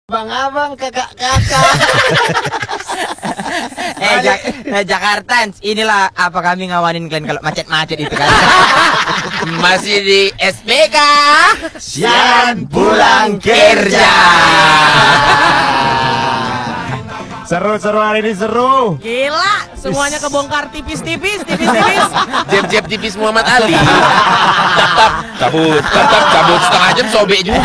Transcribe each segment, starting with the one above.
Abang-abang, kakak-kakak. Jakartans, inilah apa kami ngawanin kalian kalau macet-macet itu kan. Masih di SPK Siaran pulang kerja. Seru hari ini seru. Gila, semuanya kebongkar tipis-tipis. Jeb-jeb tipis Muhammad Ali. Tap cabut setengah jam sobek juga.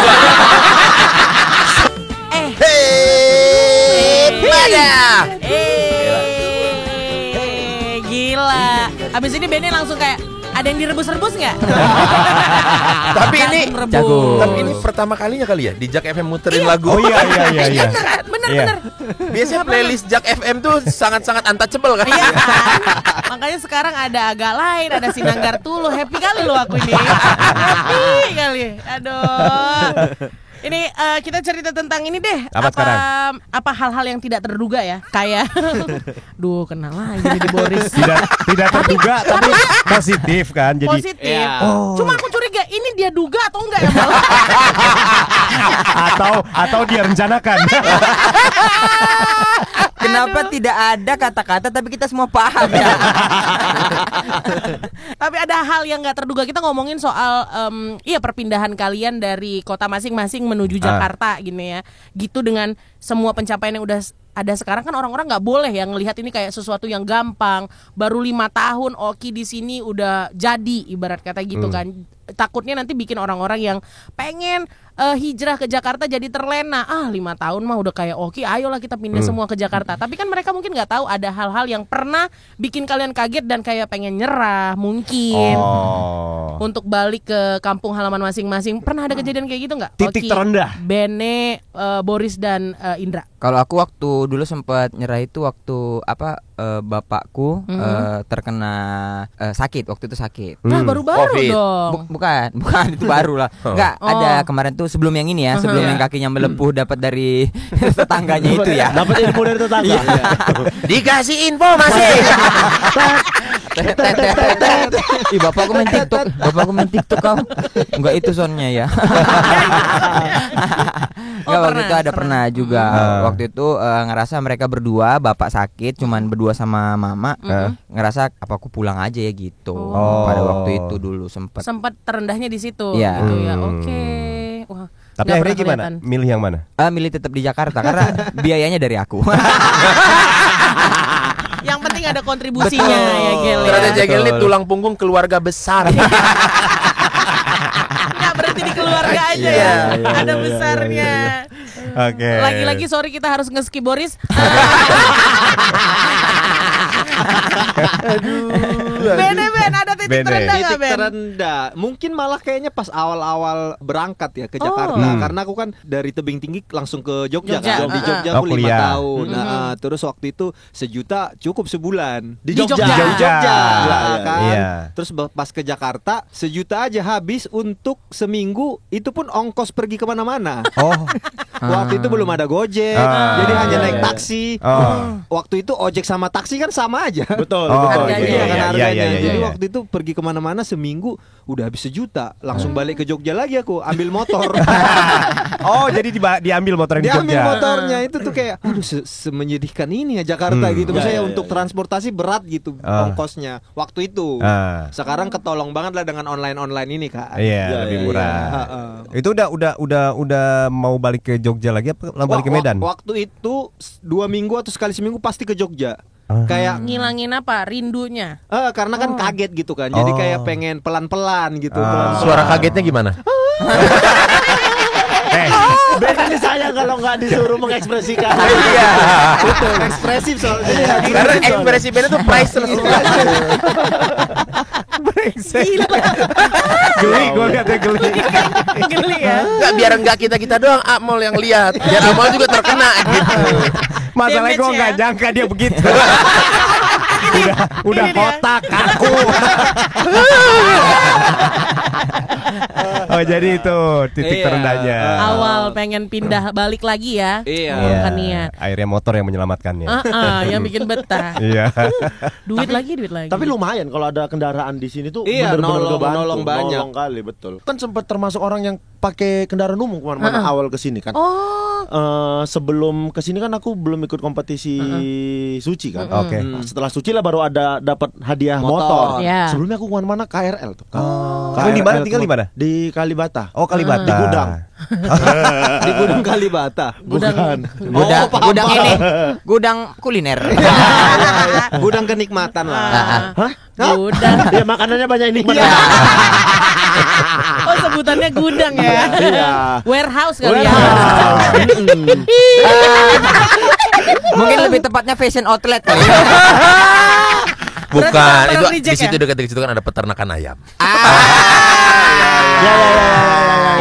Gila. Abis ini bandnya langsung kayak ada yang direbus-rebus nggak? Tapi ini Rebus. pertama kalinya kali ya di Jak FM muterin lagu. Oh iya. Bener. Biasanya playlist Jak FM tuh sangat-sangat untouchable kan. Iya kan? Makanya sekarang ada agak lain, ada Sinanggar Tulu. Happy kali lo aku ini. Happy kali. Aduh. Ini kita cerita tentang ini deh. Apa sekarang? Apa hal-hal yang tidak terduga ya? Kayak duh, kenal lagi di Boris. Tidak terduga tapi positif kan. Jadi Positif. Iya. Cuma aku curiga ini dia duga atau enggak ya, Bang? atau dia rencanakan. Kenapa tidak ada kata-kata tapi kita semua paham ya? Tapi ada hal yang nggak terduga. Kita ngomongin soal perpindahan kalian dari kota masing-masing menuju Jakarta gini ya. Gitu dengan semua pencapaian yang udah ada sekarang kan orang-orang nggak boleh ya ngelihat ini kayak sesuatu yang gampang. Baru 5 tahun Oki di sini udah jadi ibarat kata gitu kan. Takutnya nanti bikin orang-orang yang pengen hijrah ke Jakarta jadi terlena. 5 tahun mah udah kayak Oki, ayolah kita pindah semua ke Jakarta. Tapi kan mereka mungkin nggak tahu ada hal-hal yang pernah bikin kalian kaget dan kayak pengen nyerah mungkin. Untuk balik ke kampung halaman masing-masing. Pernah ada kejadian kayak gitu nggak? Titik Oki, terendah. Bene, Boris dan Indra. Kalau aku waktu dulu sempat nyerah itu waktu bapakku terkena sakit waktu itu sakit. Nah baru-baru Covid. dong. Bukan itu baru lah. Enggak, ada kemarin tuh sebelum yang ini ya, sebelum yang kakinya melepuh dapat dari tetangganya itu ya. Dapat info dari tetangga. Dikasih info masih. Ih, bapakku main TikTok kau. Enggak itu soundnya ya. Enggak, waktu itu ada pernah juga. Waktu itu ngerasa mereka berdua, bapak sakit cuman berdua sama mama. Ngerasa apa aku pulang aja ya gitu. Pada waktu itu dulu sempat terendahnya di situ. Iya. Gitu ya. Oke. Wah. Tapi nggak akhirnya pernah gimana? kelihatan. Milih yang mana? milih tetap di Jakarta karena biayanya dari aku. Yang penting ada kontribusinya ya Gel. Ternyata Ya. Jagel ini tulang punggung keluarga besar. Nggak berhenti di keluarga aja ya. Ada besarnya. Oke. Lagi-lagi sorry kita harus nge-skip Boris. Ben ada titik Bene. terendah nggak Titik Ben? terendah. Mungkin malah kayaknya pas awal-awal berangkat ya ke Jakarta. Karena aku kan dari tebing tinggi langsung ke Jogja. Jogja. Kan? Di Jogja Oh, aku 5 kuliah. tahun. Terus waktu itu 1 juta cukup sebulan Di Jogja. Di Jogja. Iya, Kan? iya. Terus pas ke Jakarta 1 juta aja habis untuk seminggu. Itu pun ongkos pergi kemana-mana. Oh. Waktu itu belum ada Gojek. Jadi hanya naik taksi. Waktu itu ojek sama taksi kan sama aja. Betul. Harganya. Iya, kan harganya. Iya. Jadi waktu itu pergi kemana-mana seminggu udah habis 1 juta. Langsung balik ke Jogja lagi aku ambil motor. Oh, jadi diambil motor yang di Diambil Jogja. motornya itu tuh kayak aduh semenyedihkan ini ya Jakarta gitu. Misalnya untuk transportasi berat gitu ongkosnya waktu itu. Sekarang ketolong banget lah dengan online ini Kak. Iya, lebih murah. Itu udah mau balik ke Jogja lagi apa balik ke Medan? Waktu itu 2 minggu atau sekali seminggu pasti ke Jogja. Kayak Ngilangin apa? Rindunya. karena kan kaget gitu kan. Jadi kayak pengen pelan-pelan gitu. Pelan-pelan. Suara kagetnya gimana? Biasanya saya kalau nggak disuruh mengekspresikan. Iya. Betul, ekspresif soalnya. Karena ekspresi Ben itu priceless. Geli, gue liatnya geli. Geli ya. Enggak, biar enggak kita doang Amol yang lihat. Biar Amol juga terkena gitu. Masalahnya gue Damage nggak ya. nyangka dia begitu. Udah Ini dia. kotak kaku. Oh jadi itu titik Iya. terendahnya. Awal pengen pindah balik lagi ya. Iya. Bukan niat. Akhirnya motor yang menyelamatkannya. Yang bikin betah. Iya. Duit lagi. Tapi lumayan kalau ada kendaraan di sini tuh Iya, bener-bener ngebantu, nolong banyak. nolong kali betul. Kan sempat termasuk orang yang pakai kendaraan umum kemana-mana awal kesini kan. Oh. Sebelum kesini kan aku belum ikut kompetisi suci kan. Oke. Nah, setelah suci lah baru ada dapat hadiah motor. Iya. Sebelumnya aku kemana-mana KRL tuh. Kamu di mana? Tinggal di mana? Di Kalibata. Oh Kalibata. Di Gudang. Di Gudang Kalibata. Bukan. Gudang, paham, gudang paham. ini, gudang kuliner. Gudang kenikmatan lah. Hah? Gudang. Ya makanannya banyak ini. Oh sebutannya gudang ya. Iya. Warehouse kali ya. Mungkin lebih tepatnya fashion outlet kali ya. Bukan, Berarti itu barang di reject situ ya? dekat situ kan ada peternakan ayam.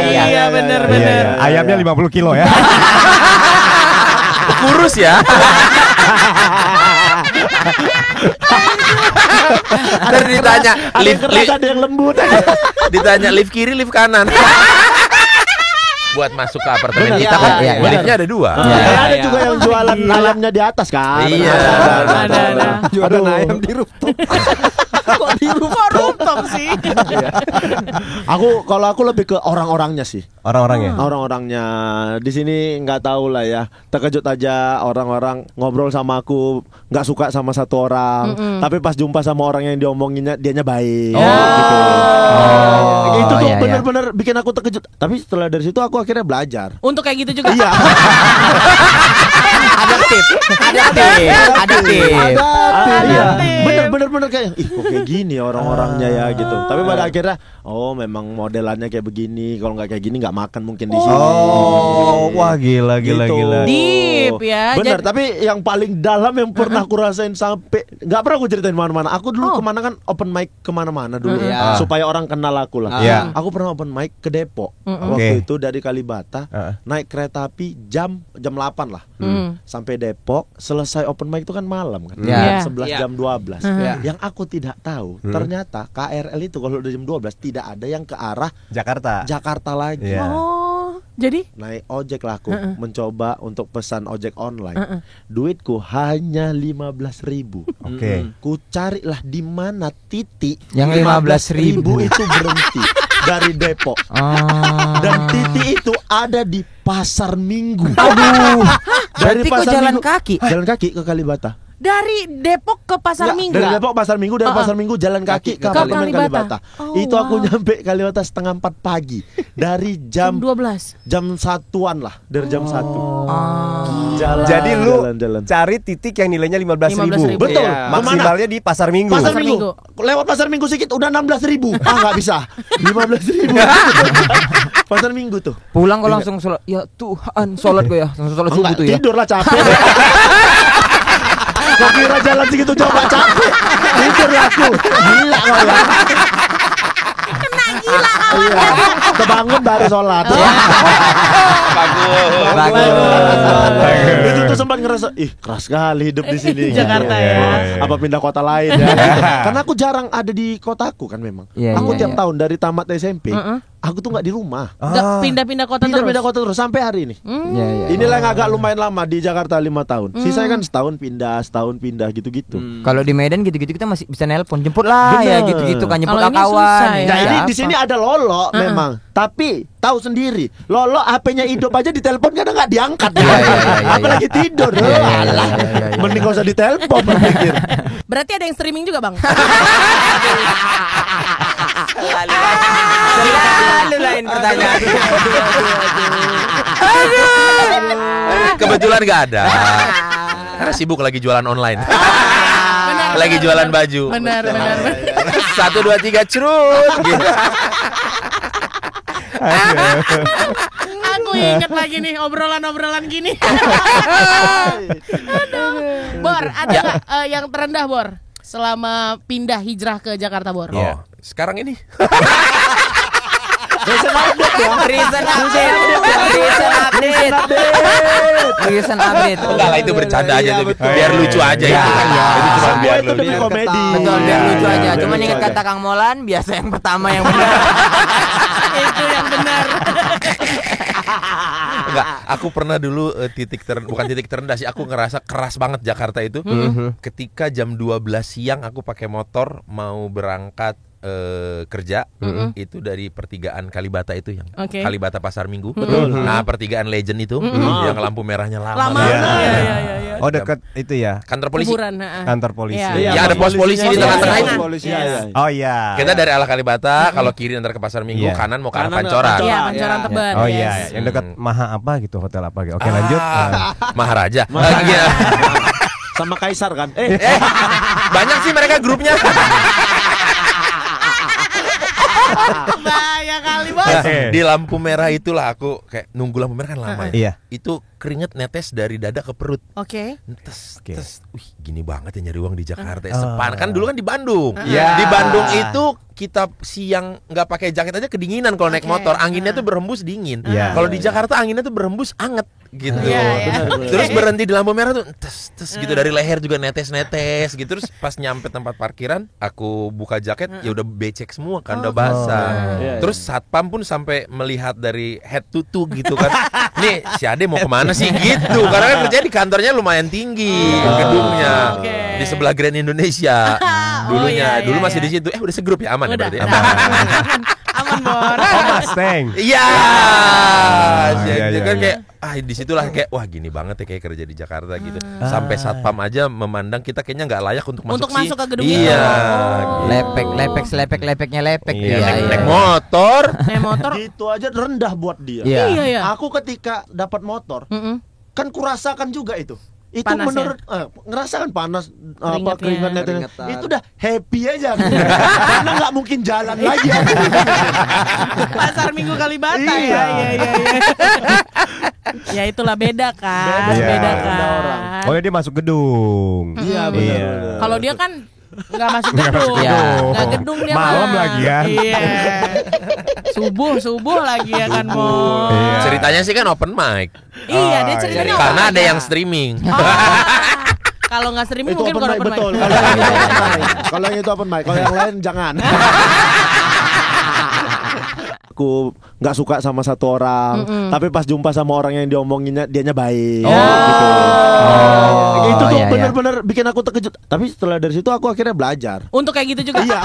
Iya benar. Iya. Ayamnya 50 kilo ya. Kurus ya. Terus ditanya lift, Ada yang lembut. ditanya lift kiri, lift kanan. Buat masuk ke apartemen Benar. kita kan, Iya, iya. liftnya ada 2. Ada juga yang jualan ayamnya di atas kan. Iya. Ada. Jualan ayam di rooftop. Kok di rooftop? Rooftop sih. Kalau aku lebih ke orang-orangnya sih. Orang-orangnya. Orang-orangnya di sini nggak tahu lah ya. Terkejut aja orang-orang ngobrol sama aku nggak suka sama satu orang, tapi pas jumpa sama orang yang diomonginnya dianya baik. Gitu. Itu tuh iya, iya. bener-bener bikin aku terkejut. Tapi setelah dari situ aku akhirnya belajar. Untuk kayak gitu juga. Iya. Adaptif. Iya. Bener kayak kok kayak gini orang-orangnya ya gitu. Tapi pada akhirnya memang modelannya kayak begini. Kalau nggak kayak gini nggak makan mungkin di sini. Oh, wah gila. Gitu. Deep ya. Bener, Jadi- tapi yang paling dalam yang pernah aku rasain sampai nggak pernah aku ceritain mana-mana. Aku dulu kemana kan open mic kemana-mana dulu Iya. supaya orang kenal aku lah. Iya. Aku pernah open mic ke Depok. Oke. Waktu itu dari Kalibata naik kereta api jam 8 lah. Sampai Depok, selesai open mic itu kan malam kan. Iya. Jam 11 Iya. jam 12. Iya. Yang aku tidak tahu, ternyata KRL itu kalau udah jam 12 tidak ada yang ke arah Jakarta. Jakarta lagi. Iya. Oh, jadi Naik ojek lah aku mencoba untuk pesan ojek online. Duitku hanya 15.000. Oke. Ku carilah di mana titik Yang 15.000 itu berhenti dari Depok. Dan titik itu ada di Pasar Minggu. Aduh. Dari Berarti kok Pasar jalan Minggu- kaki? Jalan kaki ke Kalibata. dari Depok ke Pasar Minggu. Dari Depok Pasar Minggu, dari Pasar Minggu jalan kaki ke apartemen Kalibata. Kalibata. Oh, Itu aku wow. nyampe Kalibata setengah 4 pagi. Dari Jam jam 12. jam 1-an lah, dari jam 1. Jalan, Jadi lu jalan. cari titik yang nilainya 15.000. 15.000. Betul. Iya. Maksimalnya di Pasar Minggu. Pasar Pasar Minggu. Lewat Pasar Minggu sedikit udah 16.000. Nggak bisa. 15.000. Pasar Minggu tuh. Pulang kok langsung sholat. Ya Tuhan, sholat gue ya. Langsung sholat subuh Enggak, tuh ya. tidur lah capek. Kau kira jalan segitu coba capek. Tidur lah aku. Gila kau ya. Kena gila. Iya. Kebangun baru sholat. Bagus. Itu tuh sempat ngerasa, keras sekali hidup di sini. Jakarta Gitu. ya. Apa pindah kota lain ya? Gitu. Karena aku jarang ada di kotaku kan memang. Iya, Aku iya, tiap iya. tahun dari tamat SMP, aku tuh nggak di rumah. Nggak pindah-pindah kota Pindah-pindah terus. kota terus sampai hari ini. Iya, iya. Inilah yang agak lumayan lama di Jakarta 5 tahun. Sisanya kan setahun pindah gitu-gitu. Kalau di Medan gitu-gitu kita masih bisa nelpon, jemput lah ya Bener. gitu-gitu kan, jemput Kalau ini kawan. susah ya. Nah ini Siapa? di sini ada Lolo memang, tapi tahu sendiri Lolo HP-nya hidup aja ditelepon kadang nggak diangkat, Iya, iya, apalagi tidur. Alah, mending gak usah ditelepon berpikir. Berarti ada yang streaming juga, Bang? Selalu lain pertanyaan. Kebetulan nggak ada. Karena sibuk lagi jualan online. Lagi jualan baju. Benar. 1, 2, 3 cerut gitu. Aku inget lagi nih obrolan-obrolan gini. Bor, ada nggak yang terendah, Bor? Selama pindah hijrah ke Jakarta, Bor? Oh, sekarang ini. Recent update ya. Recent update. Enggak lah, itu bercanda aja tuh. betul. Biar lucu aja Iya. itu. Itu cuma Semua biar itu lucu. demi komedi. Betul, biar lucu aja. Biar Cuman lucu ingat aja. kata Kang Molan, biasa yang pertama yang benar. Itu yang benar. Enggak, aku pernah dulu bukan titik terendah sih, aku ngerasa keras banget Jakarta itu. Ketika jam 12 siang aku pakai motor mau berangkat kerja, itu dari pertigaan Kalibata itu yang Oke. Kalibata Pasar Minggu. Betul. Nah, pertigaan Legend itu yang lampu merahnya lama. Lama. banget. Iya. Oh, dekat itu ya, Kantor polisi. Kuburan, heeh. kantor polisi. Iya. Ya, ada pos polisi di tengah-tengah itu. Polisi Iya. ya. Oh iya. Kita dari arah Kalibata, kalau kiri ntar ke Pasar Minggu, Iya. kanan mau ke arah Kanan Pancoran. ke Iya, Pancoran. Pancoran Iya. Tebet. Oh yes. iya, yang dekat Maha apa gitu, hotel apa gitu. Oke, lanjut. Maharaja. Sama Kaisar kan? Banyak sih mereka grupnya. Bahaya kali, Bos. Di lampu merah itulah aku kayak nunggu lampu merah kan lama ya. Iya. Itu keringet netes dari dada ke perut. Oke. Oke. Wih, gini banget ya nyari uang di Jakarta. Sepan kan dulu kan di Bandung. Iya. Di Bandung itu kita siang nggak pakai jaket aja kedinginan kalau naik Oke. motor. Anginnya tuh berhembus dingin. Iya. Kalau di Jakarta anginnya tuh berhembus anget gitu. Iya, iya. Terus berhenti di lampu merah tuh tes gitu dari leher juga netes gitu. Terus pas nyampe tempat parkiran, aku buka jaket ya udah becek semua kan udah basah. Iya, Terus satpam pun sampai melihat dari head to toe gitu kan. Nih si Ade mau kemana sih gitu. Karena kan kerja di kantornya lumayan tinggi gedungnya. Oke. Di sebelah Grand Indonesia. Dulunya, iya, dulu iya, masih iya. di situ. Udah segrup ya, aman ya Udah. berarti. Ya? Aman, Bor. Oh, Mustang. Iya. iya, Jadi iya, kan iya. kayak disitulah kayak wah gini banget ya kayak kerja di Jakarta gitu. Sampai satpam aja memandang kita kayaknya nggak layak untuk masuk Untuk sih. masuk ke gedung iya. itu. gitu. Lepeknya lepek. Iya, Iya, naik iya. motor. Naik motor. Gitu aja rendah buat dia. Iya. Iya, iya. Aku ketika dapat motor, Mm-mm. kan kurasakan juga itu. Itu Panasnya. menurut ngerasakan panas apa Keringatnya. keringatnya Keringetan. itu udah happy aja aku. Karena nggak mungkin jalan lagi aku. Pasar Minggu Kalibata Iya. ya. Ya itulah beda kan. Beda. Beda Beda kan. orang. Oh, ya dia masuk gedung. Iya benar. Kalau dia kan nggak masuk gedung. Iya. Nggak gedung dia Malam mah. lagi kan? Iya. Subuh lagi ya kan Mo. Iya. Ceritanya sih kan open mic. Iya, dia ceritanya Karena apa ada aja? yang streaming. Kalau nggak streaming Itu mungkin open kalau mic open mic. betul. Kalau yang itu open mic. Kalau yang itu open mic, kalau yang lain jangan. Aku nggak suka sama satu orang, tapi pas jumpa sama orang yang diomonginnya dianya baik, gitu. Itu tuh iya, iya. benar-benar bikin aku terkejut. Tapi setelah dari situ aku akhirnya belajar. Untuk kayak gitu juga. Iya.